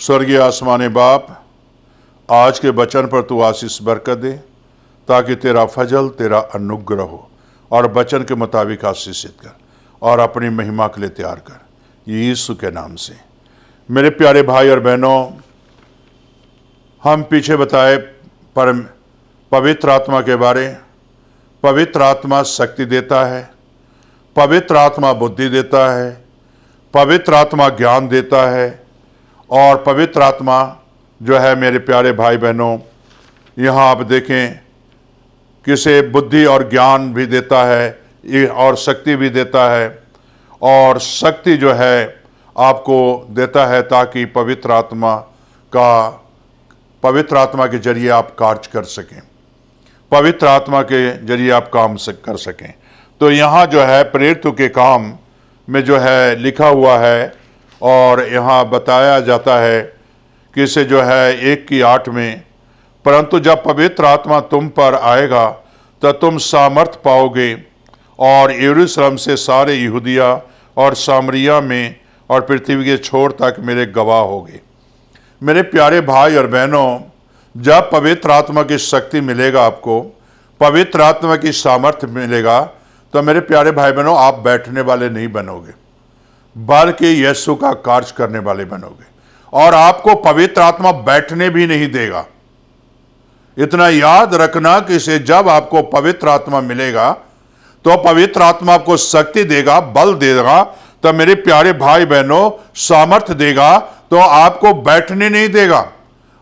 स्वर्गीय आसमानी बाप, आज के वचन पर तू आशीष बरकत दे ताकि तेरा फजल, तेरा अनुग्रह हो और वचन के मुताबिक आशीषित कर और अपनी महिमा के लिए तैयार कर, यीशु के नाम से। मेरे प्यारे भाई और बहनों, हम पीछे बताए पवित्र आत्मा के बारे। पवित्र आत्मा शक्ति देता है, पवित्र आत्मा बुद्धि देता है, पवित्र आत्मा ज्ञान देता है और पवित्र आत्मा जो है मेरे प्यारे भाई बहनों, यहाँ आप देखें किसे बुद्धि और ज्ञान भी देता है और शक्ति भी देता है। और शक्ति जो है आपको देता है ताकि पवित्र आत्मा के जरिए आप कार्य कर सकें, पवित्र आत्मा के जरिए आप काम कर सकें। तो यहाँ जो है प्रेरितों के काम में जो है लिखा हुआ है और यहाँ बताया जाता है कि इसे जो है 1:8 में, परंतु जब पवित्र आत्मा तुम पर आएगा तो तुम सामर्थ पाओगे और यरूशलेम से सारे यहूदिया और सामरिया में और पृथ्वी के छोर तक मेरे गवाह होगे। मेरे प्यारे भाई और बहनों, जब पवित्र आत्मा की शक्ति मिलेगा, आपको पवित्र आत्मा की सामर्थ्य मिलेगा, तो मेरे प्यारे भाई बहनों आप बैठने वाले नहीं बनोगे बल्कि यीशु का कार्य करने वाले बनोगे। और आपको पवित्र आत्मा बैठने भी नहीं देगा। इतना याद रखना कि इसे जब आपको पवित्र आत्मा मिलेगा तो पवित्र आत्मा आपको शक्ति देगा, बल देगा, तो मेरे प्यारे भाई बहनों सामर्थ्य देगा, तो आपको बैठने नहीं देगा,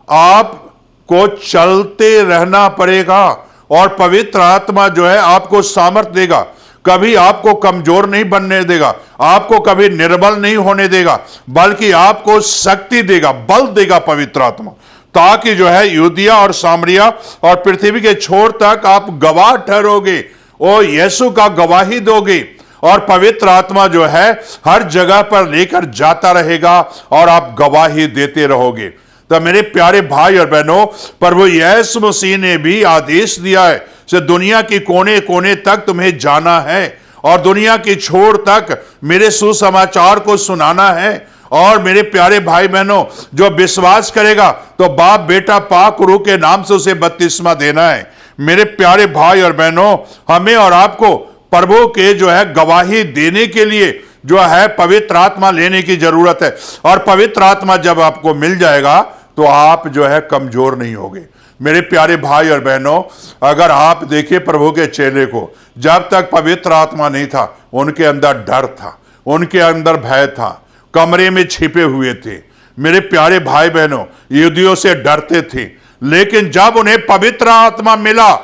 आपको चलते रहना पड़ेगा। और पवित्र आत्मा जो है आपको सामर्थ्य देगा, कभी आपको कमजोर नहीं बनने देगा, आपको कभी निर्बल नहीं होने देगा, बल्कि आपको शक्ति देगा, बल देगा पवित्र आत्मा, ताकि जो है यहूदिया और सामरिया और पृथ्वी के छोर तक आप गवाह ठहरोगे और यीशु का गवाही दोगे। और पवित्र आत्मा जो है हर जगह पर लेकर जाता रहेगा और आप गवाही देते रहोगे। तो मेरे प्यारे भाई और बहनों, प्रभु यीशु मसीह ने भी आदेश दिया है कि दुनिया के कोने कोने तक तुम्हें जाना है और दुनिया की छोर तक मेरे सुसमाचार को सुनाना है। और मेरे प्यारे भाई बहनों, जो विश्वास करेगा तो बाप बेटा पाक रूह के नाम से उसे बपतिस्मा देना है। मेरे प्यारे भाई और बहनों, हमें और आपको प्रभु के जो है गवाही देने के लिए जो है पवित्र आत्मा लेने की जरूरत है। और पवित्र आत्मा जब आपको मिल जाएगा तो आप जो है कमजोर नहीं होगे। मेरे प्यारे भाई और बहनों, अगर आप देखिए प्रभु के चेले को, जब तक पवित्र आत्मा नहीं था उनके अंदर डर था, उनके अंदर भय था, कमरे में छिपे हुए थे। मेरे प्यारे भाई बहनों, यहूदियों से डरते थे, लेकिन जब उन्हें पवित्र आत्मा मिला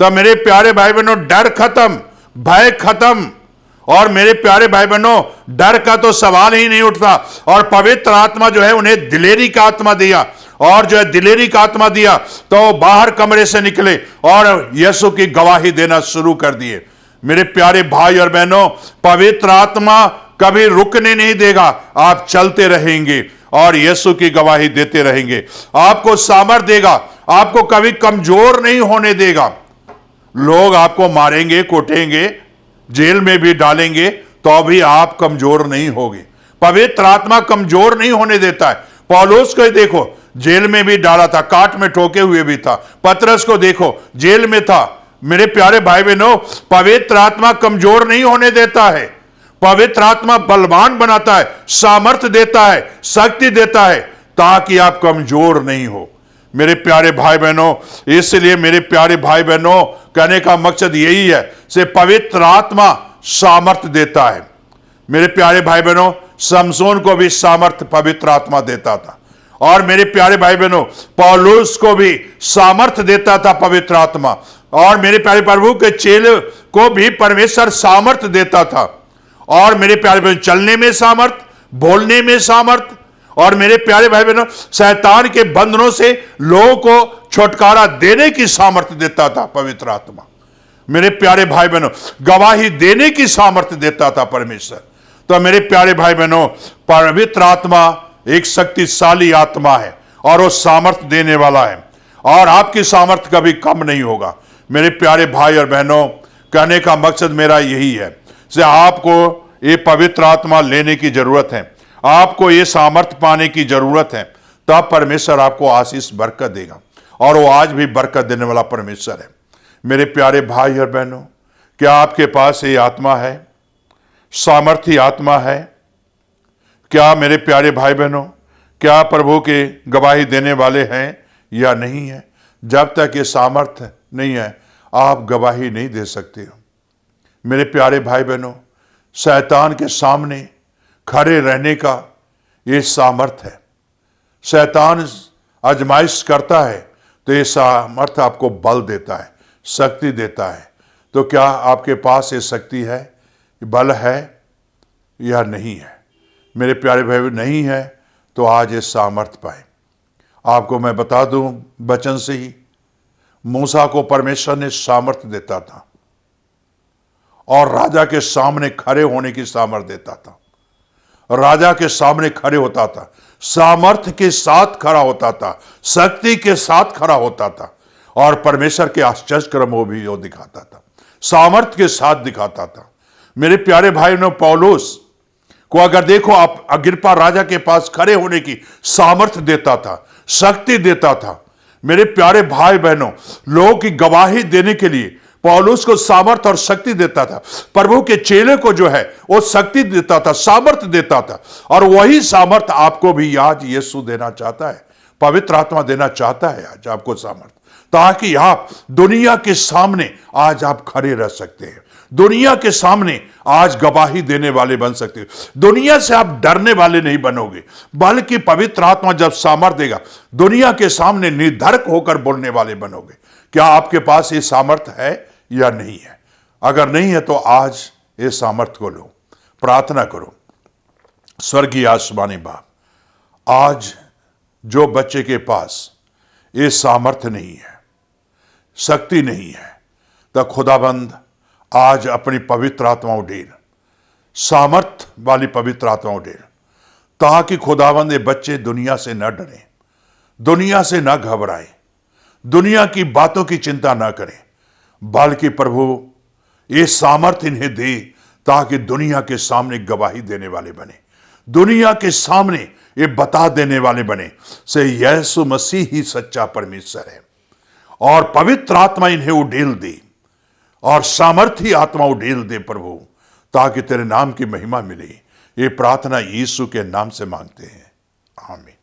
तो मेरे प्यारे भाई बहनों डर खत्म, भय खत्म। और मेरे प्यारे भाई बहनों, डर का तो सवाल ही नहीं उठता। और पवित्र आत्मा जो है उन्हें दिलेरी का आत्मा दिया, और जो है दिलेरी का आत्मा दिया तो बाहर कमरे से निकले और यीशु की गवाही देना शुरू कर दिए। मेरे प्यारे भाई और बहनों, पवित्र आत्मा कभी रुकने नहीं देगा, आप चलते रहेंगे और यीशु की गवाही देते रहेंगे। आपको सामर्थ देगा, आपको कभी कमजोर नहीं होने देगा। लोग आपको मारेंगे, कोटेंगे, जेल में भी डालेंगे, तो भी आप कमजोर नहीं होगे। पवित्र आत्मा कमजोर नहीं होने देता है। पौलुस को देखो, जेल में भी डाला था, काट में ठोके हुए भी था। पतरस को देखो, जेल में था। मेरे प्यारे भाई बहनों, पवित्र आत्मा कमजोर नहीं होने देता है। पवित्र आत्मा बलवान बनाता है, सामर्थ्य देता है, शक्ति देता है, ताकि आप कमजोर नहीं हो। मेरे प्यारे भाई बहनों, इसलिए मेरे प्यारे भाई बहनों, कहने का मकसद यही है से पवित्र आत्मा सामर्थ्य देता है। मेरे प्यारे भाई बहनों, समसोन को भी सामर्थ्य पवित्र आत्मा देता था। और मेरे प्यारे भाई बहनों, पौलुस को भी सामर्थ्य देता था पवित्र आत्मा। और मेरे प्यारे प्रभु के चेले को भी परमेश्वर सामर्थ्य देता था। और मेरे प्यारे बहनों, चलने में सामर्थ्य, बोलने में सामर्थ्य, और मेरे प्यारे भाई बहनों, शैतान के बंधनों से लोगों को छुटकारा देने की सामर्थ्य देता था पवित्र आत्मा। मेरे प्यारे भाई बहनों, गवाही देने की सामर्थ्य देता था परमेश्वर। तो मेरे प्यारे भाई बहनों, पवित्र आत्मा एक शक्तिशाली आत्मा है और वो सामर्थ्य देने वाला है, और आपकी सामर्थ्य कभी कम नहीं होगा। मेरे प्यारे भाई और बहनों, कहने का मकसद मेरा यही है से आपको ये पवित्र आत्मा लेने की जरूरत है, आपको ये सामर्थ्य पाने की जरूरत है, तब परमेश्वर आपको आशीष बरकत देगा, और वो आज भी बरकत देने वाला परमेश्वर है। मेरे प्यारे भाई और बहनों, क्या आपके पास ये आत्मा है, सामर्थ्य आत्मा है? क्या मेरे प्यारे भाई बहनों, क्या प्रभु के गवाही देने वाले हैं या नहीं है? जब तक ये सामर्थ्य नहीं है, आप गवाही नहीं दे सकते हो। मेरे प्यारे भाई बहनों, शैतान के सामने खड़े रहने का ये सामर्थ्य है। शैतान आजमाइश करता है तो ये सामर्थ्य आपको बल देता है, शक्ति देता है। तो क्या आपके पास ये शक्ति है, बल है या नहीं है? मेरे प्यारे भाई, नहीं है तो आज ये सामर्थ्य पाए। आपको मैं बता दूं वचन से ही, मूसा को परमेश्वर ने सामर्थ्य देता था और राजा के सामने खड़े होने की सामर्थ्य देता था। राजा के सामने खड़े होता था, सामर्थ्य के साथ खड़ा होता था, शक्ति के साथ खड़ा होता था, और परमेश्वर के आश्चर्य कर्मों भी वो दिखाता था, सामर्थ्य के साथ दिखाता था। मेरे प्यारे भाई ने पौलुस को अगर देखो, आप अग्रिप्पा राजा के पास खड़े होने की सामर्थ्य देता था, शक्ति देता था। मेरे प्यारे भाई बहनों, लोगों की गवाही देने के लिए पौलुस को सामर्थ्य और शक्ति देता था। प्रभु के चेले को जो है वो शक्ति देता था, सामर्थ्य देता था, और वही सामर्थ्य आपको भी आज यीशु देना चाहता है, पवित्र आत्मा देना चाहता है आज आपको सामर्थ्य, ताकि आप दुनिया के सामने आज आप खड़े रह सकते हैं, दुनिया के सामने आज गवाही देने वाले बन सकते हो। दुनिया से आप डरने वाले नहीं बनोगे, बल्कि पवित्र आत्मा जब सामर्थ्य देगा, दुनिया के सामने निर्धड़क होकर बोलने वाले बनोगे। क्या आपके पास ये सामर्थ्य है या नहीं है? अगर नहीं है तो आज ये सामर्थ्य को लो, प्रार्थना करो। स्वर्गीय आसमानी बाप, आज जो बच्चे के पास ये सामर्थ्य नहीं है, शक्ति नहीं है, तो खुदाबंद आज अपनी पवित्र आत्मा उड़ेल, सामर्थ्य वाली पवित्र आत्मा उड़ेल, ताकि खुदाबंद ये बच्चे दुनिया से न डरें, दुनिया से न घबराएं, दुनिया की बातों की चिंता न करें, बल्कि प्रभु ये सामर्थ्य इन्हें दे ताकि दुनिया के सामने गवाही देने वाले बने, दुनिया के सामने ये बता देने वाले बने से यीशु मसीह ही सच्चा परमेश्वर है। और पवित्र आत्मा इन्हें उड़ेल दे, और सामर्थी आत्मा उड़ेल दे प्रभु, ताकि तेरे नाम की महिमा मिले। ये प्रार्थना यीशु के नाम से मांगते हैं, आमीन।